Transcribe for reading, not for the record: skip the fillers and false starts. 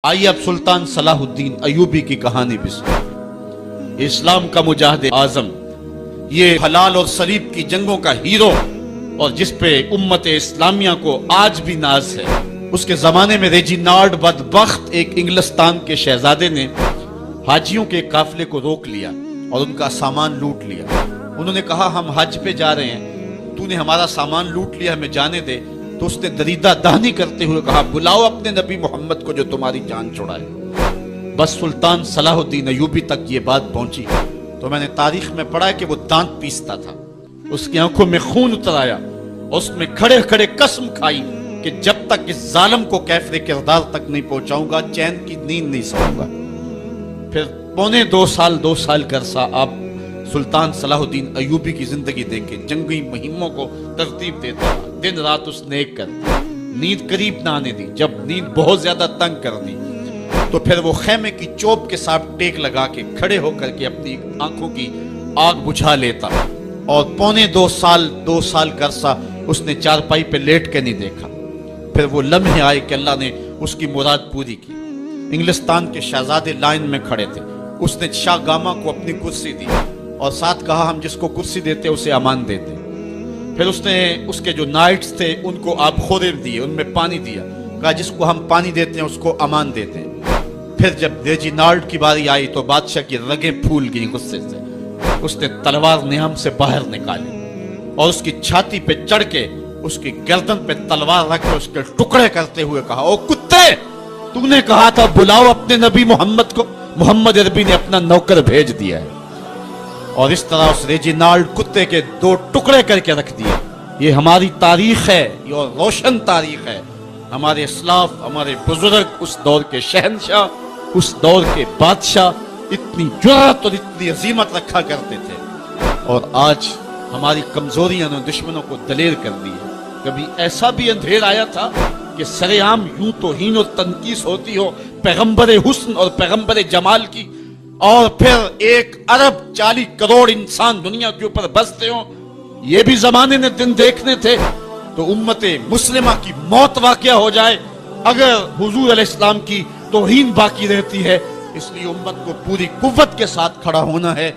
آئیے اب سلطان صلاح الدین ایوبی کی کہانی بھی سنیں۔ اسلام کا مجاہد اعظم، یہ حلال اور صلیب کی جنگوں کا ہیرو، اور جس پہ امت اسلامیہ کو آج بھی ناز ہے۔ اس کے زمانے میں ریجینالڈ بدبخت ایک انگلستان کے شہزادے نے حاجیوں کے قافلے کو روک لیا اور ان کا سامان لوٹ لیا۔ انہوں نے کہا ہم حج پہ جا رہے ہیں، تو نے ہمارا سامان لوٹ لیا، ہمیں جانے دے۔ تو اس نے دریدہ دہنی کرتے ہوئے کہا بلاؤ اپنے نبی محمد کو جو تمہاری جان چھڑائے۔ بس سلطان صلاح الدین ایوبی تک یہ بات پہنچی تو میں نے تاریخ میں پڑھا کہ وہ دانت پیستا تھا، اس کی آنکھوں میں خون اتر آیا، اس میں کھڑے کھڑے قسم کھائی کہ جب تک اس ظالم کو کیفر کردار تک نہیں پہنچاؤں گا چین کی نیند نہیں سوؤں گا۔ پھر پونے دو سال کا عرصہ آپ سلطان صلاح الدین ایوبی کی زندگی دیکھیں، جنگی مہموں کو ترتیب دیتا رہا، دن رات اس نے ایک کر دی، نیند قریب نہ آنے دی۔ جب نیند بہت زیادہ تنگ کر دی تو پھر وہ خیمے کی چوب کے ساتھ ٹیک لگا کے کھڑے ہو کر کے اپنی آنکھوں کی آگ بجھا لیتا، اور پونے دو سال کا عرصہ اس نے چارپائی پہ لیٹ کے نہیں دیکھا۔ پھر وہ لمحے آئے کہ اللہ نے اس کی مراد پوری کی۔ انگلستان کے شہزادے لائن میں کھڑے تھے، اس نے شاہ گاما کو اپنی کرسی دی اور ساتھ کہا ہم جس کو کرسی دیتے اسے امان دیتے۔ پھر اس نے اس کے جو نائٹس تھے ان کو آب خورے دیے، ان میں پانی دیا، کہا جس کو ہم پانی دیتے ہیں اس کو امان دیتے ہیں۔ پھر جب ریجینالڈ کی باری آئی تو بادشاہ کی رگیں پھول گئیں غصے سے، اس نے تلوار نیام سے باہر نکالی اور اس کی چھاتی پہ چڑھ کے اس کی گردن پہ تلوار رکھ کے اس کے ٹکڑے کرتے ہوئے کہا او کتے، تو نے کہا تھا بلاؤ اپنے نبی محمد کو، محمد عربی نے اپنا نوکر بھیج دیا ہے۔ اور اس طرح اس ریجینالڈ کتے کے دو ٹکڑے کر کے رکھ دیے۔ یہ ہماری تاریخ ہے، یہ روشن تاریخ ہے۔ ہمارے اسلاف، ہمارے بزرگ اس دور کے شہنشاہ، اس دور کے بادشاہ اتنی جرأت اور اتنی عظیمت رکھا کرتے تھے، اور آج ہماری کمزوریاں نے دشمنوں کو دلیر کر دی ہے۔ کبھی ایسا بھی اندھیر آیا تھا کہ سرعام یوں توہین و تنقیص ہوتی ہو پیغمبر حسن اور پیغمبر جمال کی، اور پھر 1.40 کروڑ انسان دنیا کے اوپر بستے ہوں، یہ بھی زمانے نے دن دیکھنے تھے۔ تو امت مسلمہ کی موت واقع ہو جائے اگر حضور علیہ السلام کی توہین باقی رہتی ہے، اس لیے امت کو پوری قوت کے ساتھ کھڑا ہونا ہے۔